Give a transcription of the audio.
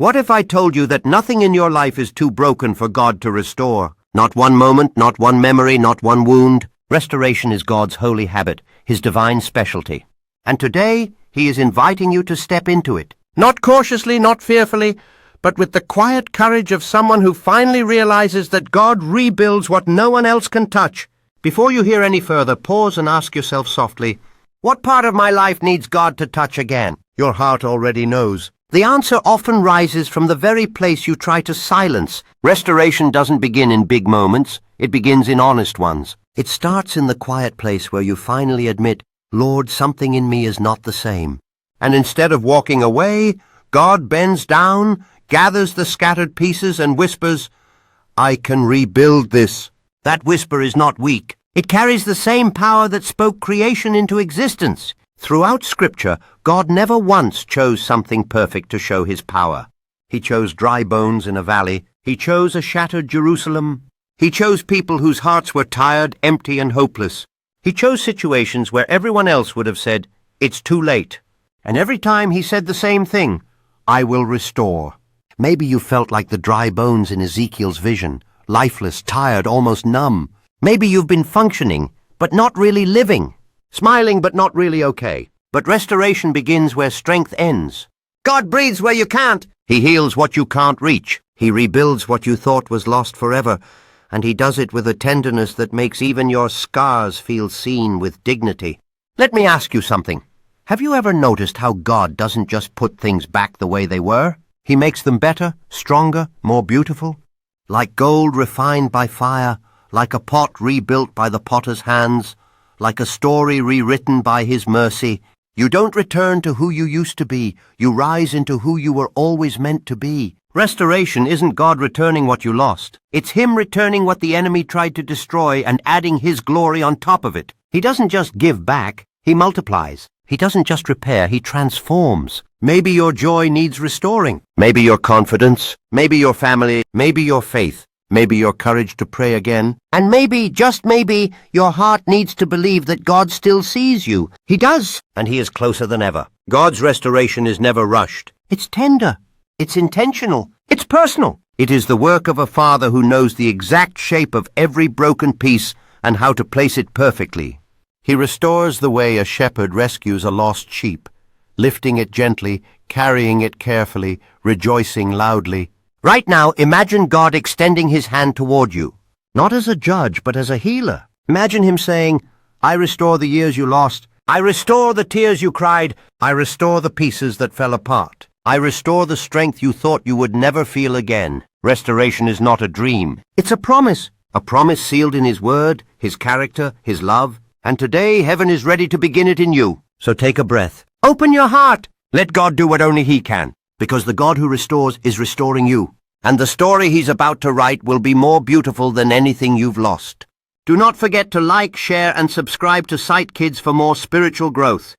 What if I told you that nothing in your life is too broken for God to restore? Not one moment, not one memory, not one wound. Restoration is God's holy habit, His divine specialty. And today, He is inviting you to step into it. Not cautiously, not fearfully, but with the quiet courage of someone who finally realizes that God rebuilds what no one else can touch. Before you hear any further, pause and ask yourself softly, what part of my life needs God to touch again? Your heart already knows. The answer often rises from the very place you try to silence. Restoration doesn't begin in big moments. It begins in honest ones. It starts in the quiet place where you finally admit, Lord, something in me is not the same. And instead of walking away, God bends down, gathers the scattered pieces and whispers, I can rebuild this. That whisper is not weak. It carries the same power that spoke creation into existence. Throughout Scripture, God never once chose something perfect to show His power. He chose dry bones in a valley. He chose a shattered Jerusalem. He chose people whose hearts were tired, empty, and hopeless. He chose situations where everyone else would have said, it's too late. And every time He said the same thing, I will restore. Maybe you felt like the dry bones in Ezekiel's vision, lifeless, tired, almost numb. Maybe you've been functioning, but not really living. Smiling but not really okay. But restoration begins where strength ends. God breathes where you can't. He heals what you can't reach. He rebuilds what you thought was lost forever. And He does it with a tenderness that makes even your scars feel seen with dignity. Let me ask you something. Have you ever noticed how God doesn't just put things back the way they were? He makes them better, stronger, more beautiful. Like gold refined by fire, like a pot rebuilt by the potter's hands, like a story rewritten by His mercy. You don't return to who you used to be. You rise into who you were always meant to be. Restoration isn't God returning what you lost. It's Him returning what the enemy tried to destroy and adding His glory on top of it. He doesn't just give back, He multiplies. He doesn't just repair, He transforms. Maybe your joy needs restoring. Maybe your confidence. Maybe your family. Maybe your faith. Maybe your courage to pray again. And maybe, just maybe, your heart needs to believe that God still sees you. He does. And He is closer than ever. God's restoration is never rushed. It's tender. It's intentional. It's personal. It is the work of a Father who knows the exact shape of every broken piece and how to place it perfectly. He restores the way a shepherd rescues a lost sheep, lifting it gently, carrying it carefully, rejoicing loudly. Right now, imagine God extending His hand toward you, not as a judge, but as a healer. Imagine Him saying, I restore the years you lost. I restore the tears you cried. I restore the pieces that fell apart. I restore the strength you thought you would never feel again. Restoration is not a dream. It's a promise sealed in His word, His character, His love. And today, heaven is ready to begin it in you. So take a breath. Open your heart. Let God do what only He can. Because the God who restores is restoring you. And the story He's about to write will be more beautiful than anything you've lost. Do not forget to like, share, and subscribe to Sight Kids for more spiritual growth.